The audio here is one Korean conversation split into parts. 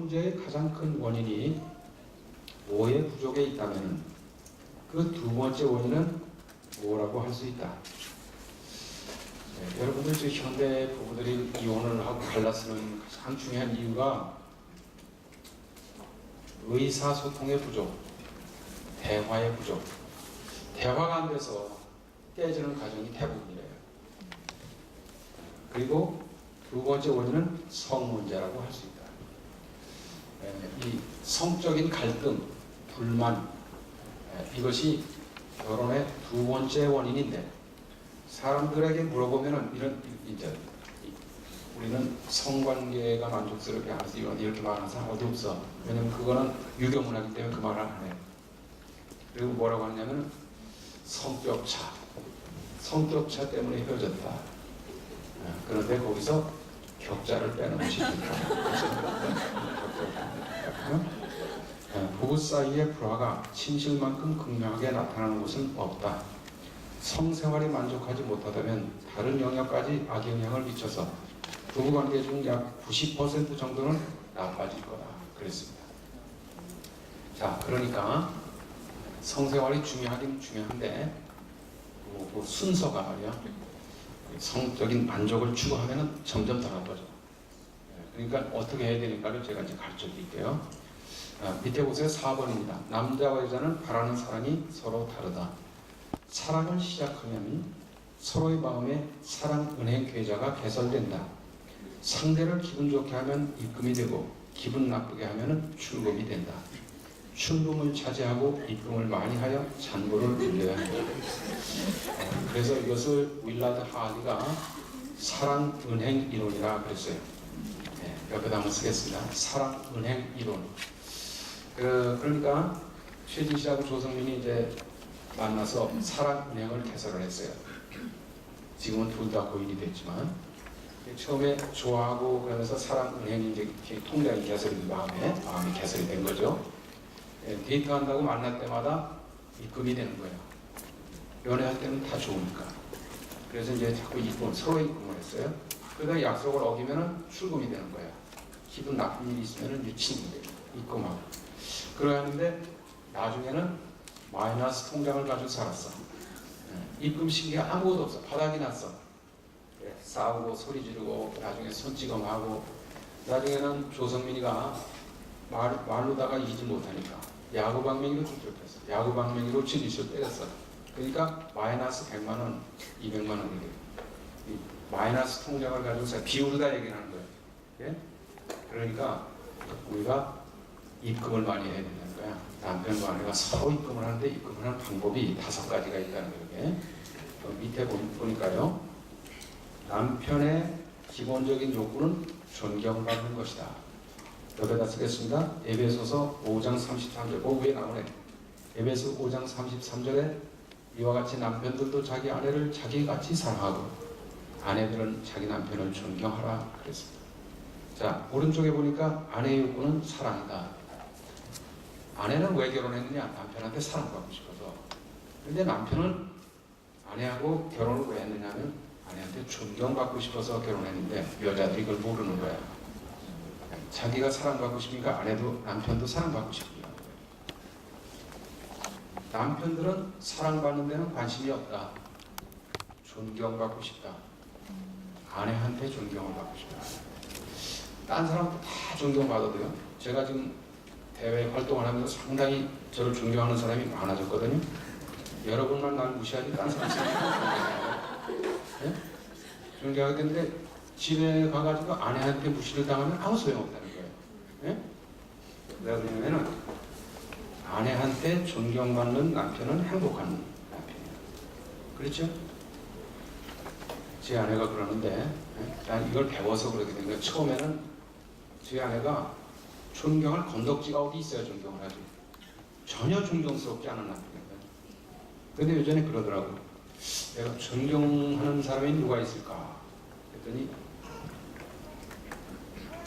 문제의 가장 큰 원인이 오해 부족에 있다면 그 두 번째 원인은 뭐라고 할 수 있다. 네, 여러분들 지금 현대 부부들이 이혼을 하고 갈라서는 가장 중요한 이유가 의사소통의 부족, 대화의 부족. 대화가 안 돼서 깨지는 가정이 대부분이래요. 그리고 두 번째 원인은 성 문제라고 할 수 있다. 이 성적인 갈등, 불만, 이것이 결혼의 두 번째 원인인데, 사람들에게 물어보면은 이제 우리는 성관계가 만족스럽게 안 해서 이렇게 말하는 사람 어디 없어. 왜냐면 그거는 유교문화이기 때문에 그 말을 안 해요. 그리고 뭐라고 하냐면 성격차 때문에 헤어졌다. 그런데 거기서 격자를 빼놓으시니까 부부 사이의 불화가 진실만큼 극명하게 나타나는 곳은 없다. 성생활이 만족하지 못하다면 다른 영역까지 악영향을 미쳐서 부부관계 중 약 90% 정도는 나빠질 거다. 그랬습니다. 자, 그러니까 성생활이 중요하긴 중요한데 그 순서가 말이야. 성적인 만족을 추구하면 점점 더 나빠져. 그러니까 어떻게 해야 되니까를 제가 이제 가르쳐 드릴게요. 밑에 보세요. 4번입니다. 남자와 여자는 바라는 사랑이 서로 다르다. 사랑을 시작하면 서로의 마음에 사랑 은행 계좌가 개설된다. 상대를 기분 좋게 하면 입금이 되고 기분 나쁘게 하면 출금이 된다. 출금을 차지하고 입금을 많이 하여 잔고를 늘려야 한다. 그래서 이것을 윌라드 하리가 사랑은행 이론이라 그랬어요. 옆에다 한번 쓰겠습니다. 사랑은행 이론. 그러니까 최진 씨하고 조성민이 이제 만나서 사랑은행을 개설을 했어요. 지금은 둘 다 고인이 됐지만 처음에 좋아하고 그러면서 사랑은행이 이제 통장이 개설이 마음이 개설이 된 거죠. 데이트한다고 만날 때마다 입금이 되는 거예요. 연애할 때는 다 좋으니까. 그래서 이제 자꾸 서로 입금을 했어요. 그러다 약속을 어기면은 출금이 되는 거예요. 기분 나쁜 일이 있으면은 유친이 돼요. 입금하고. 그러는데 나중에는 마이너스 통장을 가지고 살았어. 입금 신기가 아무것도 없어. 바닥이 났어. 싸우고 소리 지르고 나중에 손찌검하고 나중에는 조성민이가 말로다가 이기지 못하니까 야구방맹이로 쫓겼어. 야구방맹이로 진리쇼 때렸어. 그러니까 마이너스 100만원, 200만원이 돼요. 마이너스 통장을 가지고 비우르다 얘기를 하는 거예요. 예? 그러니까 우리가 입금을 많이 해야 된다는 거야. 남편과 아내가 서로 입금을 하는데 입금을 하는 방법이 5가지가 있다는 거예요. 밑에 보니까요. 남편의 기본적인 욕구는 존경받는 것이다. 옆에다 쓰겠습니다. 에베소서 5장 33절. 그 위에 나오네. 에베소 5장 33절에 이와 같이 남편들도 자기 아내를 자기같이 사랑하고 아내들은 자기 남편을 존경하라 그랬습니다. 자, 오른쪽에 보니까 아내의 욕구는 사랑이다. 아내는 왜 결혼했느냐? 남편한테 사랑받고 싶어서. 근데 남편은 아내하고 결혼을 왜 했느냐면 아내한테 존경받고 싶어서 결혼했는데 여자들이 그걸 모르는 거야. 자기가 사랑받고 싶으니까 남편도 사랑받고 싶은 거야. 남편들은 사랑받는 데는 관심이 없다. 존경받고 싶다. 아내한테 존경을 받고 싶다. 딴 사람도 다 존경받아도요. 제가 지금 대외 활동을 하면서 상당히 저를 존경하는 사람이 많아졌거든요. 여러분만 날 무시하지 딴 사람이 네? 존경하겠는데 집에 가가지고 아내한테 무시를 당하면 아무 소용없다는 거예요. 네? 내가 그러면은 아내한테 존경받는 남편은 행복한 남편이에요. 그렇죠? 제 아내가 그러는데 난 이걸 배워서 그러게 된 거예요. 처음에는 제 아내가 존경할 건덕지가 어디 있어야 존경을 하지. 전혀 존경스럽지 않은 남편이에요. 근데 예전에 그러더라고. 내가 존경하는 사람이 누가 있을까? 그랬더니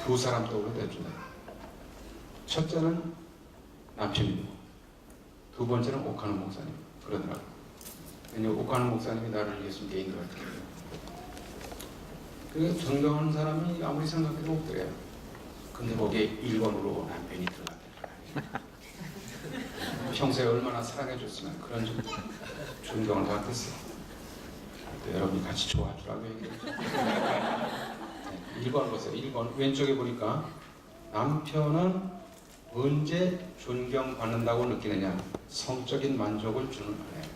두 사람 떠오르더라고요. 첫째는 남편이고 두 번째는 옥하는 목사님. 그러더라고요. 왜냐면 옥하는 목사님이 나를 예수님께 인도했거든요. 그 존경하는 사람이 아무리 생각해도 없더래요. 근데 거기에 1번으로 남편이 들어갔다. 평소에 얼마나 사랑해줬으면 그런 존경을 받겠어요. 여러분이 같이 좋아하더라고요. 1번 보세요. 1번 왼쪽에 보니까 남편은 언제 존경받는다고 느끼느냐? 성적인 만족을 주는 아내.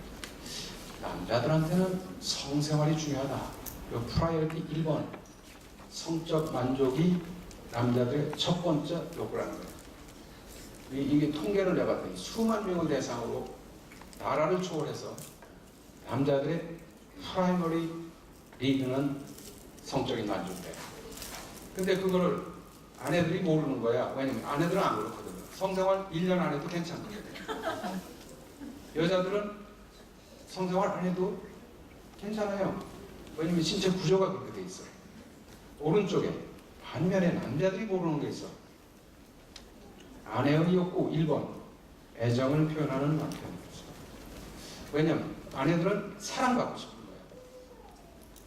남자들한테는 성생활이 중요하다. 이 프라이어티 1번 성적 만족이 남자들의 첫 번째 욕구라는 거예요. 이게 통계를 내봤더니 수만 명을 대상으로 나라를 초월해서 남자들의 프라이머리 리드는 성적인 만족이에요. 근데 그거를 아내들이 모르는 거야. 왜냐면 아내들은 안 그렇거든요. 성생활 1년 안 해도 괜찮거든요. 여자들은 성생활 안 해도 괜찮아요. 왜냐면 신체 구조가 그렇게 돼 있어요. 오른쪽에 반면에 남자들이 모르는 게 있어. 아내의 욕구 1번 애정을 표현하는 남편. 왜냐면 아내들은 사랑받고 싶은 거예요.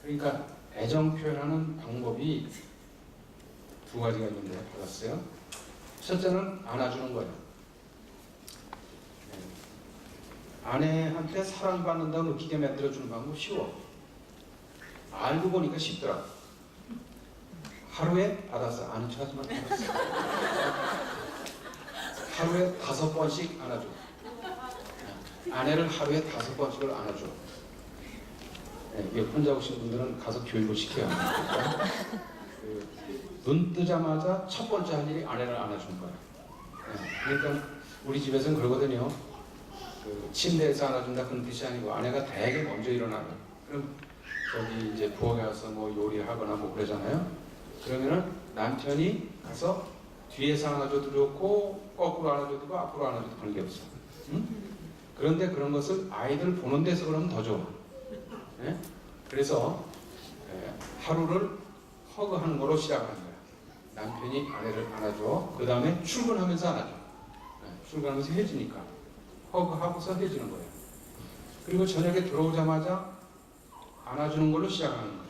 그러니까 애정 표현하는 방법이 두 가지가 있는데 받았어요. 첫째는 안아주는 거예요. 아내한테 사랑받는다고 느끼게 만들어주는 방법 쉬워. 알고 보니까 쉽더라. 하루에 받았어. 아는 척 하지만 받았어. 하루에 5번씩 안아줘. 아내를 하루에 5번씩을 안아줘. 혼자 오신 분들은 가서 교육을 시켜요. 눈 뜨자마자 첫 번째 할 일이 아내를 안아주는 거예요. 그러니까 우리 집에서는 그러거든요. 침대에서 안아준다 그런 뜻이 아니고 아내가 되게 먼저 일어나요. 그럼 저기 이제 부엌에 가서 뭐 요리하거나 뭐 그러잖아요. 그러면은 남편이 가서 뒤에서 안아줘도 좋고 거꾸로 안아줘도 좋고 앞으로 안아줘도 관계없어. 응? 그런데 그런 것을 아이들 보는 데서 그러면 더 좋아. 네? 그래서 하루를 허그하는 거로 시작하는 거야. 남편이 아내를 안아줘. 그 다음에 출근하면서 안아줘. 출근하면서 해주니까 허그하고서 해주는 거예요. 그리고 저녁에 들어오자마자 안아주는 걸로 시작하는 거예요.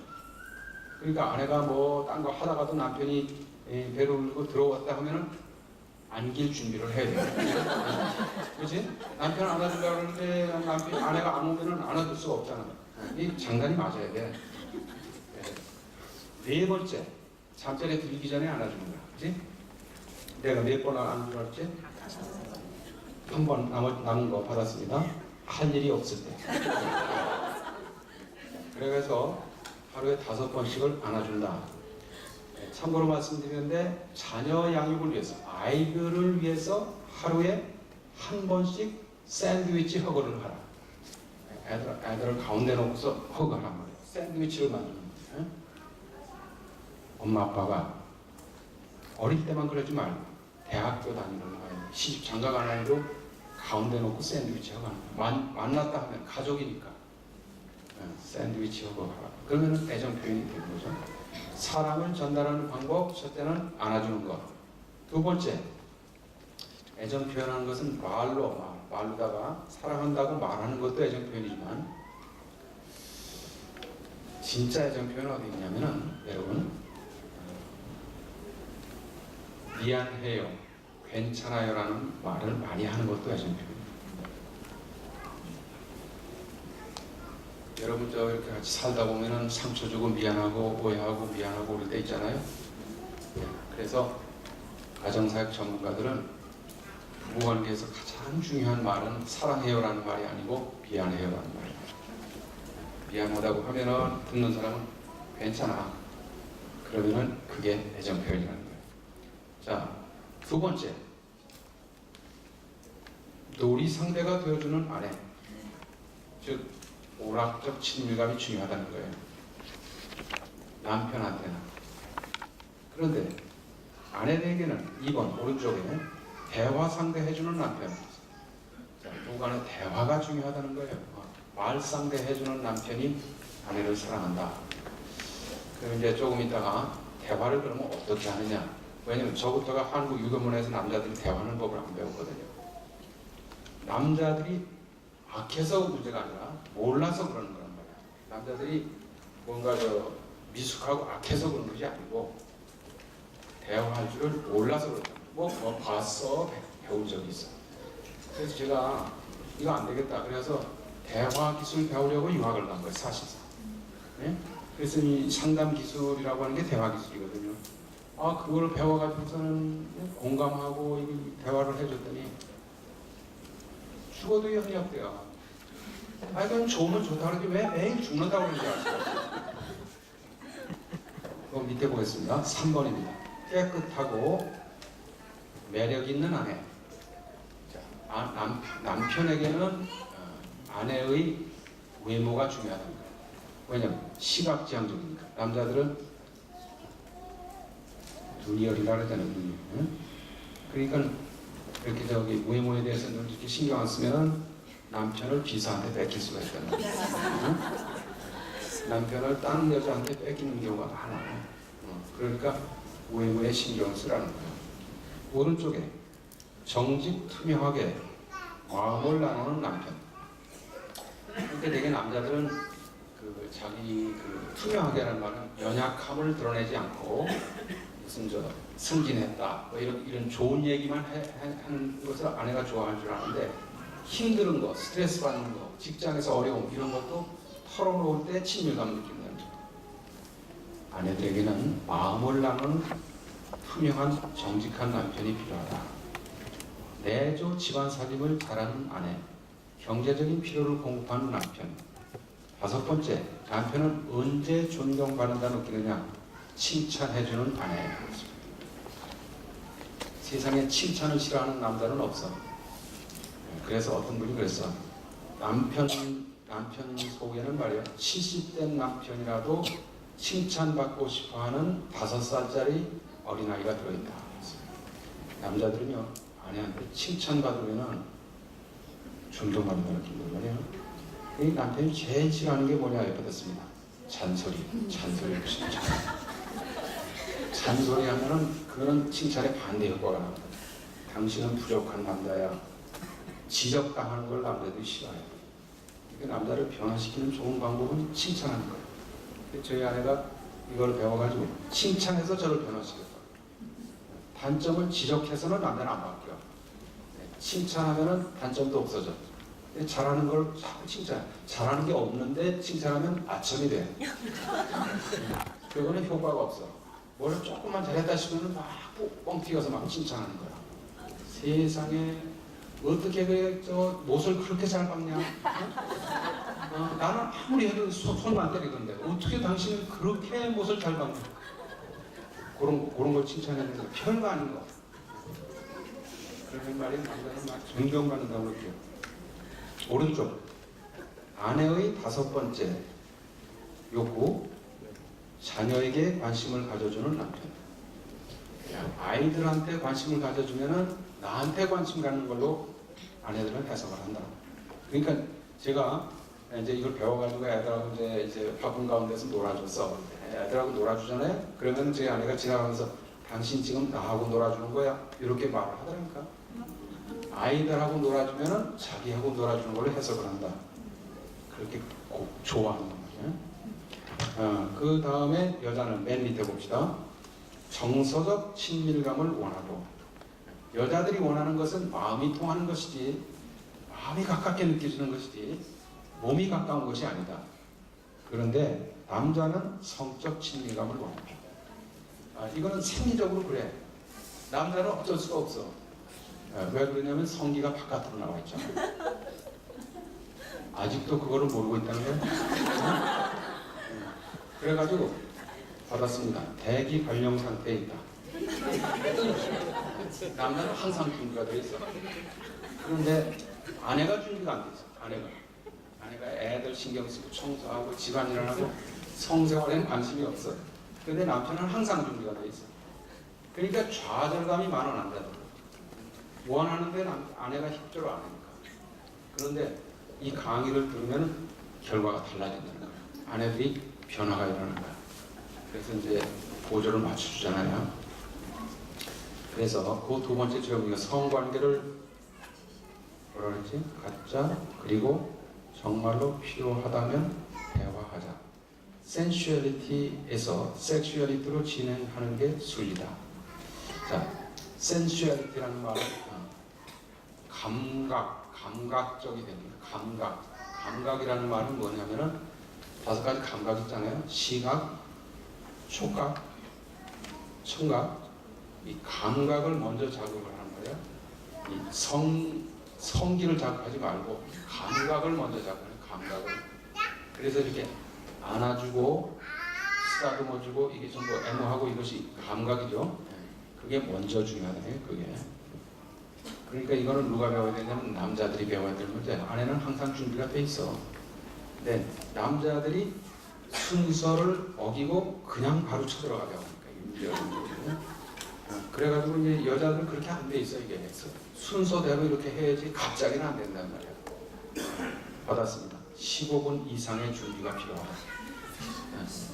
그러니까 아내가 뭐 딴 거 하다가도 남편이 배를 울고 들어왔다 하면은 안길 준비를 해야 돼요. 그렇지? 남편 안아주려고 하는데 아내가 안 오면은 안아줄 수가 없잖아. 이 장단이 맞아야 돼. 네 번째, 잠자리에 들기 전에 안아주는 거야. 그렇지? 내가 몇 번 안아주라 했지? 한 번 남은 거 받았습니다. 할 일이 없을 때. 그래서 하루에 5번씩을 안아준다. 참고로 말씀드리는데 자녀 양육을 위해서 아이들을 위해서 하루에 한 번씩 샌드위치 허그를 하라. 애들을 가운데 놓고서 허그하란 말이에요. 샌드위치를 만드는 거예요. 엄마 아빠가 어릴 때만 그러지 말고 대학교 다니는 아이, 시집 장가 가는 아이도 가운데 놓고 샌드위치 허그하는 거예요. 만났다 하면 가족이니까 샌드위치 허그하라. 그러면 애정 표현이 되는 거죠. 사랑을 전달하는 방법, 첫째는 안아주는 것. 두 번째, 애정 표현하는 것은 말로다가 사랑한다고 말하는 것도 애정 표현이지만 진짜 애정 표현은 어디 있냐면은 여러분 미안해요, 괜찮아요 라는 말을 많이 하는 것도 애정 표현입니다. 여러분 저 이렇게 같이 살다 보면은 상처 주고 미안하고 오해하고 미안하고 그럴 때 있잖아요. 그래서 가정사역 전문가들은 부부관계에서 가장 중요한 말은 사랑해요라는 말이 아니고 미안해요라는 말이에요. 미안하다고 하면은 듣는 사람은 괜찮아. 그러면은 그게 애정 표현이라는 거예요. 자, 두 번째, 놀이 상대가 되어주는 아내, 즉 오락적 친밀감이 중요하다는 거예요. 남편한테는. 그런데 아내에게는 2번 오른쪽에 대화 상대 해주는 남편. 자, 누구간의 대화가 중요하다는 거예요. 말 상대 해주는 남편이 아내를 사랑한다. 그럼 이제 조금 있다가 대화를 그러면 어떻게 하느냐. 왜냐면 저부터가 한국 유교문화에서 남자들이 대화하는 법을 안 배웠거든요. 남자들이 악해서 문제가 아니라 몰라서 그러는 거란 말이야. 남자들이 뭔가 미숙하고 악해서 그런 것이 아니고 대화할 줄을 몰라서 그렇다. 뭐 봤어, 배운 적이 있어. 그래서 제가 이거 안 되겠다. 그래서 대화 기술 배우려고 유학을 간 거예요, 사실상. 네? 그래서 이 상담 기술이라고 하는 게 대화 기술이거든요. 아, 그걸 배워가지고서는 공감하고 대화를 해줬더니 죽어도 협력돼요. 아, 그럼 좋으면 좋다 그러지 왜 매일 죽는다고 그러는지 아세요? 그 밑에 보겠습니다. 3번입니다. 깨끗하고 매력 있는 아내. 자, 남편에게는 아내의 외모가 중요하답니다. 왜냐면 시각지향적이니까. 남자들은 눈이 어리다 그러잖아요. 눈이. 응? 그러니까 이렇게 외모에 대해서 늘 이렇게 신경 안 쓰면 남편을 비서한테 뺏길 수가 있다는 거예요. 응? 남편을 다른 여자한테 뺏기는 경우가 많아요. 그러니까 외모에 신경을 쓰라는 거예요. 오른쪽에 정직 투명하게 마음을 나누는 남편. 그러니까 되게 남자들은 자기 투명하게라는 말은 연약함을 드러내지 않고 무슨 승진했다 뭐 이런 좋은 얘기만 하는 것을 아내가 좋아할 줄 아는데 힘든 거, 스트레스 받는 거, 직장에서 어려움 이런 것도 털어놓을 때 친밀감을 느낀다는 거예요. 아내들에게는 마음을 나누는 투명한 정직한 남편이 필요하다. 내조 집안 살림을 잘하는 아내, 경제적인 필요를 공급하는 남편. 5번째, 남편은 언제 존경받는다 느끼느냐? 칭찬해주는 아내. 세상에 칭찬을 싫어하는 남자는 없어. 그래서 어떤 분이 그랬어. 남편 속에는 말이야 70대 남편이라도 칭찬받고 싶어하는 5살짜리 어린아이가 들어있다. 남자들은요 아내한테 칭찬받으면 존경받는다 느낀단 말이에요. 이 남편이 제일 싫어하는 게 뭐냐 여쭤봤습니다. 잔소리 무슨 잔소리 하면은 그거는 칭찬의 반대 효과가 납니다. 당신은 부족한 남자야. 지적당하는 걸 남자들이 싫어해요. 그러니까 남자를 변화시키는 좋은 방법은 칭찬하는 거예요. 저희 아내가 이걸 배워가지고 칭찬해서 저를 변화시켰어요. 단점을 지적해서는 남자는 안 바뀌어. 칭찬하면은 단점도 없어져. 잘하는 걸 자꾸 칭찬해. 잘하는 게 없는데 칭찬하면 아첨이 돼. 그거는 효과가 없어. 뭘 조금만 잘했다 싶으면 막 뻥 튀어서 막 칭찬하는 거야. 세상에 어떻게 못을 그렇게 잘 박냐? 나는 아무리 해도 손만 안 때리던데 어떻게 당신은 그렇게 못을 잘 박냐? 그런 걸 칭찬했는데 별거 아닌 거. 그런 말이 남자는 막 존경받는다고 그러죠. 오른쪽 아내의 5번째 욕구 자녀에게 관심을 가져주는 남편. 아이들한테 관심을 가져주면은 나한테 관심 갖는 걸로 아내들은 해석을 한다. 그러니까 제가 이제 이걸 배워가지고 애들하고 이제 바쁜 가운데서 놀아줬어. 애들하고 놀아주잖아요. 그러면 제 아내가 지나가면서 당신 지금 나하고 놀아주는 거야? 이렇게 말을 하더라니까. 아이들하고 놀아주면은 자기하고 놀아주는 걸로 해석을 한다. 그렇게 좋아하는 거죠. 그 다음에 여자는 맨 밑에 봅시다. 정서적 친밀감을 원하고. 여자들이 원하는 것은 마음이 통하는 것이지 마음이 가깝게 느껴지는 것이지 몸이 가까운 것이 아니다. 그런데 남자는 성적 친밀감을 원합니다. 이거는 생리적으로 그래. 남자는 어쩔 수가 없어. 왜 그러냐면 성기가 바깥으로 나와 있잖아. 아직도 그거를 모르고 있다는 거예요. 그래가지고 받았습니다. 대기 발령 상태에 있다. 남자는 항상 준비가 돼 있어. 그런데 아내가 준비가 안 돼 있어. 아내가 애들 신경 쓰고 청소하고 집안일을 하고 성생활에는 관심이 없어. 그런데 남편은 항상 준비가 돼 있어. 그러니까 좌절감이 많아 남자들. 원하는데 아내가 협조를 안 하니까. 그런데 이 강의를 들으면 결과가 달라진다는 거예요. 아내들이 변화가 일어나는 거야. 그래서 이제 보조를 맞춰주잖아요. 그래서 그 2번째 제목이 성관계를 뭐라 그랬지? 갖자. 그리고 정말로 필요하다면 대화하자. 센슈얼리티에서 섹슈얼리티로 진행하는 게 순리다. 자, sensuality라는 말은 감각적이 됩니다. 감각이라는 말은 뭐냐면은 5가지 감각 있잖아요. 시각, 촉각, 청각. 이 감각을 먼저 자극을 하는 거예요. 이 성기를 자극하지 말고 감각을 먼저 자극하는 감각을. 그래서 이렇게 안아주고 쓰다듬어주고 이게 전부 애무하고 이것이 감각이죠. 그게 먼저 중요하네요. 그게. 그러니까 이거는 누가 배워야 되냐면 남자들이 배워야 될 문제야. 아내는 항상 준비가 돼 있어. 근데 남자들이 순서를 어기고 그냥 바로 쳐들어가려고 하니까 그래가지고 이제 여자들은 그렇게 안 돼 있어. 이게 순서대로 이렇게 해야지 갑자기는 안 된단 말이야. 받았습니다. 15분 이상의 준비가 필요하다.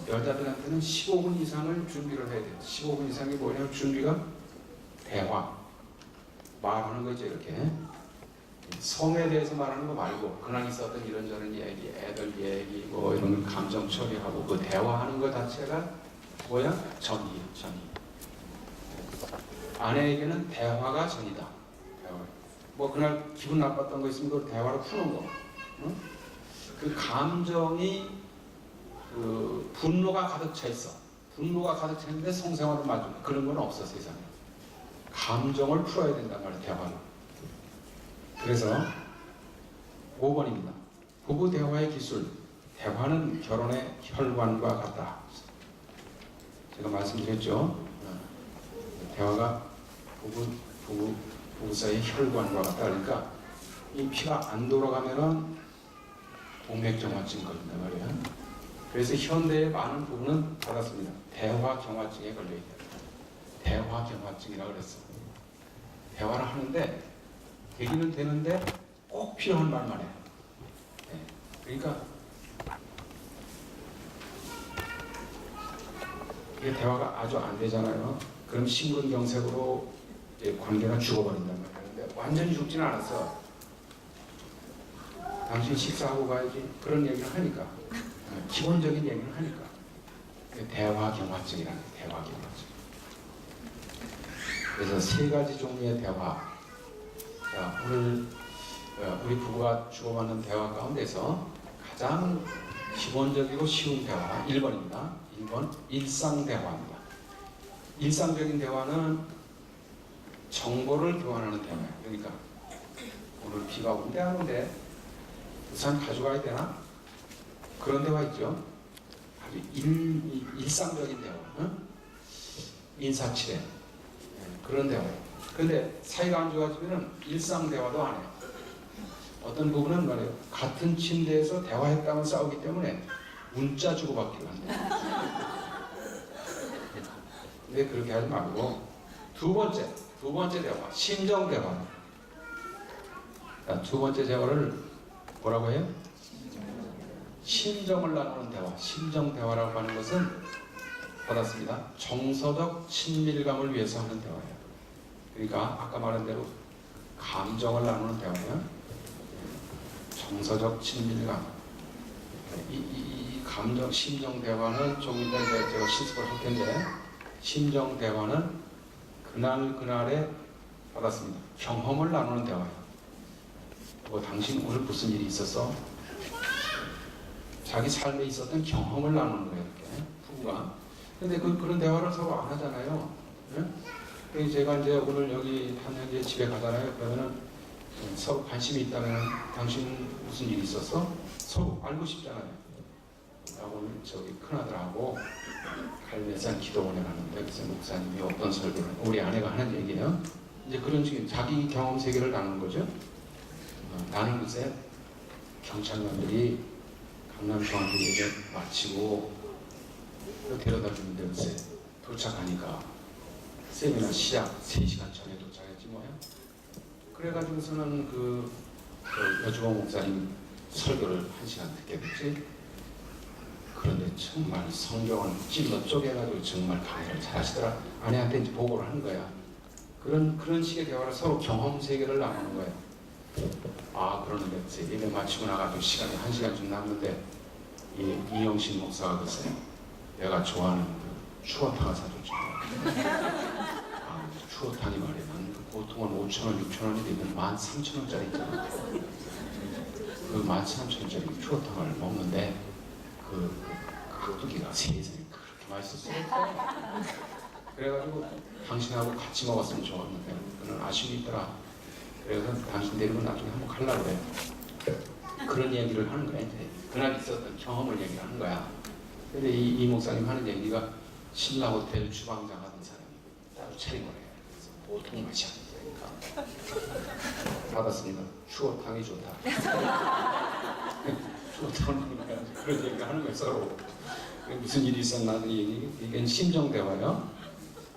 여자들한테는 15분 이상을 준비를 해야 돼요. 15분 이상이 뭐냐면 준비가 대화, 말하는 거죠. 이렇게 성에 대해서 말하는 거 말고 그날 있었던 이런저런 얘기, 애들 얘기, 뭐 이런 감정 처리하고 그 대화하는 거 자체가 뭐야? 전이에요. 전이. 아내에게는 대화가 전이다. 대화. 뭐 그날 기분 나빴던 거 있으면 그 대화로 푸는 거. 응? 그 감정이 그 분노가 가득 차 있어. 분노가 가득 차 있는데 성생활을 맞는 그런 건 없어 세상에. 감정을 풀어야 된단 말이야 대화로. 그래서 5번입니다. 부부 대화의 기술. 대화는 결혼의 혈관과 같다. 제가 말씀드렸죠. 대화가 부부 사이의 혈관과 같다. 그러니까 이 피가 안 돌아가면은 동맥경화증 걸린단 말이에요. 그래서 현대의 많은 부부는 받았습니다. 대화경화증에 걸려있다. 대화경화증이라고 그랬어. 대화를 하는데 되기는 되는데 꼭 필요한 말만 해요. 네. 그러니까 이게 대화가 아주 안 되잖아요. 그럼 심근경색으로 이제 관계가 죽어버린단 말이에요. 근데 완전히 죽지는 않았어. 당신 식사하고 가야지. 그런 얘기를 하니까. 기본적인 얘기를 하니까. 대화경화증이라는 게 대화경화증. 그래서 3가지 종류의 대화. 자, 오늘 우리 부부가 주고받는 대화 가운데서 가장 기본적이고 쉬운 대화 1번입니다. 1번 일상대화입니다. 일상적인 대화는 정보를 교환하는 대화예요. 그러니까 오늘 비가 온대 우산 가져가야 되나? 그런 대화 있죠. 아주 일상적인 대화. 응? 인사치레. 그런 대화예요. 근데 사이가 안 좋아지면 일상 대화도 안 해요. 어떤 부분은 말이에요. 같은 침대에서 대화했다면 싸우기 때문에 문자 주고받기로 한대요. 근데 그렇게 하지 말고 두 번째 대화, 심정 대화. 두 번째 대화를 뭐라고 해요? 심정을 나누는 대화. 심정 대화라고 하는 것은 받았습니다. 정서적 친밀감을 위해서 하는 대화예요. 그러니까 아까 말한 대로 감정을 나누는 대화예요. 정서적 친밀감. 이 감정, 심정 대화는 좀 이따 제가 실습을 할 텐데, 심정 대화는 그날에 받았습니다. 경험을 나누는 대화예요. 뭐 당신 오늘 무슨 일이 있었어? 자기 삶에 있었던 경험을 나누는 거예요. 이렇게 부부가. 근데 그런 대화를 서로 안 하잖아요. 네? 제가 이제 오늘 여기 한 현재 집에 가잖아요. 그러면은 서로 관심이 있다면 당신 무슨 일이 있었어? 서로 알고 싶잖아요. 나 오늘 저기 큰아들하고 갈매산 기도원에 갔는데 그래서 목사님이 어떤 설교를 우리 아내가 하는 얘기예요. 이제 그런 식의 자기 경험 세계를 나누는 거죠. 나는 글쎄 경찰관들이 강남 중앙교회에 마치고 데려다 주는데 글쎄 도착하니까 세미나 시작 3시간 전에 도착했지 뭐야. 그래가지고서는 그 여주봉 목사님 설교를 1시간 듣게 됐지. 그런데 정말 성경을 찔러 쪼개가지고 정말 강의를 잘 하시더라. 아내한테 이제 보고를 한 거야. 그런 식의 대화를 서로 경험 세계를 나누는 거예요. 아, 그러는데 예배 마치고 나가지고 시간이 1시간쯤 남는데 이영신 목사가 글쎄요. 내가 좋아하는 그 추어탕을 사줬죠. 아, 추어탕이 말이야. 보통은 5,000원, 6,000원이 되면 13,000원짜리 있잖아. 그 13,000원짜리 추어탕을 먹는데 그 깍두기가 세상에 그렇게 맛있었어요. 그래가지고 당신하고 같이 먹었으면 좋았는데 그런 아쉬움이 있더라. 그래서 당신 데리고 나중에 한번 가려고 그래. 그런 얘기를 하는 거야. 이제 그날 있었던 경험을 얘기하는 거야. 근데 이 목사님 하는 얘기가 신라 호텔 주방장 하던 사람이 따로 차린 거래요. 보통 맛이 아니니까. 받았습니다. 추어탕이 좋다. 추어탕은 그런 얘기를 하는 거예요, 서로. 무슨 일이 있었나 이 얘기는 심정 대화요.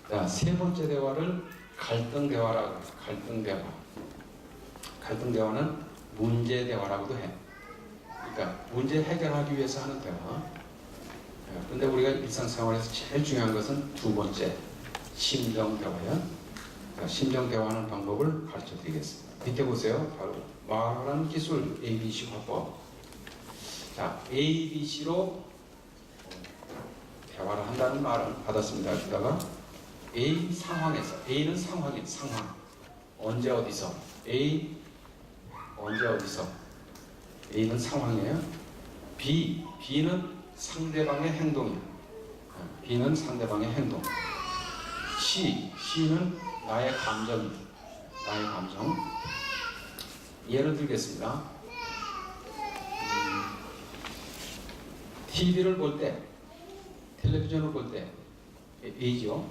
자, 세 번째 대화를 갈등 대화라고 해요. 갈등 대화. 갈등 대화는 문제 대화라고도 해. 그러니까 문제 해결하기 위해서 하는 대화. 근데 우리가 일상생활에서 제일 중요한 것은 두 번째 심정 대화야. 심정 대화하는 방법을 가르쳐 드리겠습니다. 밑에 보세요. 바로 말하는 기술 ABC 화법. 자, ABC로 대화를 한다는 말을 받았습니다. 여기다가 A 상황에서, A는 상황이에요. 상황. 언제 어디서. A 언제 어디서. A는 상황이에요. B는 상대방의 행동이에요. B는 상대방의 행동. C는 나의 감정이에요. 나의 감정. 예를 들겠습니다. TV를 볼 때, 텔레비전을 볼 때 A죠.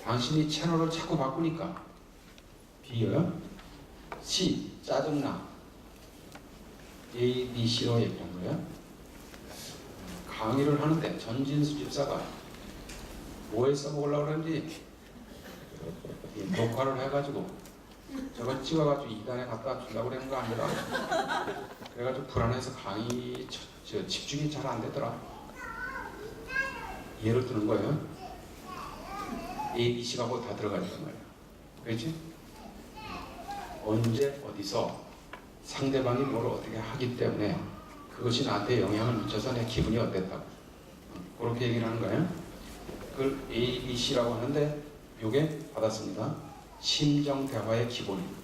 당신이 채널을 자꾸 바꾸니까 B요. C, 짜증나. A, B, C로 얘기한 거예요. 강의를 하는데 전진수 집사가 뭐에 써먹으려고 그러는지 녹화를 해가지고 저걸 찍어가지고 이단에 갖다 주려고 그러는 거 아니라 그래가지고 불안해서 강의 집중이 잘 안 되더라. 예를 드는 거예요. A, B, C가 뭐 다 들어가 있단 말이야. 그렇지? 언제 어디서 상대방이 뭘 어떻게 하기 때문에 그것이 나한테 영향을 미쳐서 내 기분이 어땠다고 그렇게 얘기를 하는 거예요. 그걸 A, B, C라고 하는데 요게 받았습니다. 심정 대화의 기본입니다.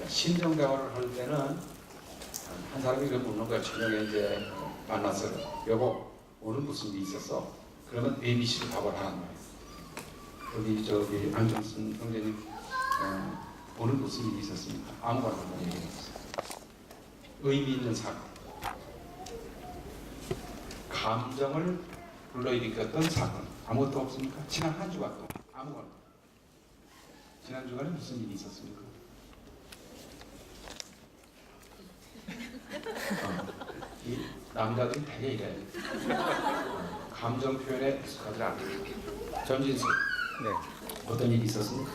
심정 대화를 할 때는 한 사람이 이렇게 묻는 거야. 저녁에 이제 만나서 여보 오늘 무슨 일이 있었어? 그러면 A, B, C를 답을 하는 거예요. 저기 안정순 형제님 오늘 무슨 일이 있었습니까? 아무거나 한번 얘기해 보세요. 의미 있는 사건. 감정을 불러일으켰던 사건. 아무것도 없습니까? 지난 한 주간 동안 아무거나. 지난 주간에 무슨 일이 있었습니까? 이 남자들이 되게 이래. 감정 표현에 익숙하지 않아요. 전진수. 네. 어떤 일이 있었습니까?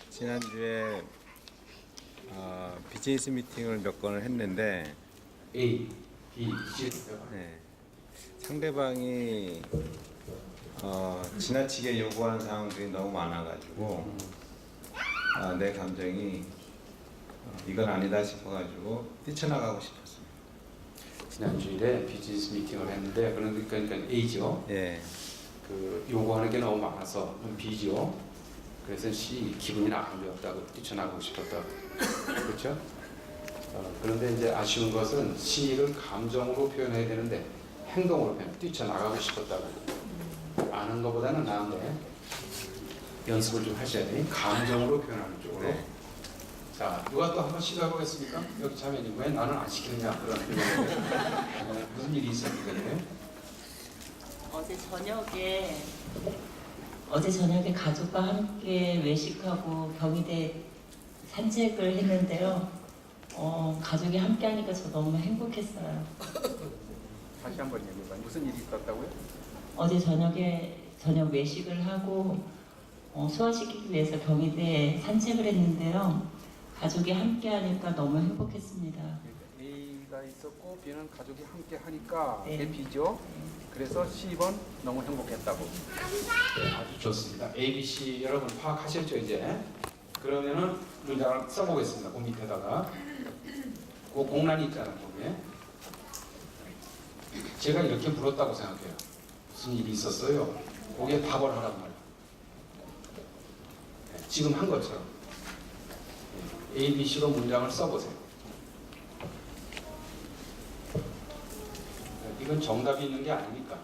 지난주에 비즈니스 미팅을 몇 건을 했는데 A, B, C. 네, 상대방이 지나치게 요구하는 상황들이 너무 많아가지고 내 감정이 이건 아니다 싶어가지고 뛰쳐나가고 싶었습니다. 지난주일에 비즈니스 미팅을 했는데 그러니까 A죠. 네. 그 요구하는 게 너무 많아서 B죠. 그래서 C 기분이 나쁘었다고 뛰쳐나가고 싶었다. 그렇죠? 그런데 이제 아쉬운 것은 C를 감정으로 표현해야 되는데 행동으로 표현. 뛰쳐나가고 싶었다고. 아는 것보다는 나은데 연습을 좀 하셔야 돼. 감정으로 표현하는 쪽으로. 네. 자, 누가 또 한번 시도해 보겠습니까? 여기 자매님 왜 나는 안 시키느냐 그런 무슨 일이 있었는데? 네? 어제 저녁에 가족과 함께 외식하고 경희대 산책을 했는데요. 가족이 함께 하니까 저 너무 행복했어요. 다시 한번 얘기해봐요. 무슨 일이 있었다고요? 어제 저녁 외식을 하고 소화시키기 위해서 경희대에 산책을 했는데요. 가족이 함께 하니까 너무 행복했습니다. A가 있었고 B는 가족이 함께 하니까 네. B죠. 그래서 C번 너무 행복했다고. 네, 아주 좋습니다. A, B, C 여러분 파악하셨죠 이제? 그러면은 문장을 써보겠습니다. 그 밑에다가 그 공란이 있잖아요. 거기에 제가 이렇게 물었다고 생각해요. 무슨 일이 있었어요? 거기에 답을 하란 말이에요. 지금 한 것처럼 A, B, C로 문장을 써보세요. 이건 정답이 있는 게 아니니까.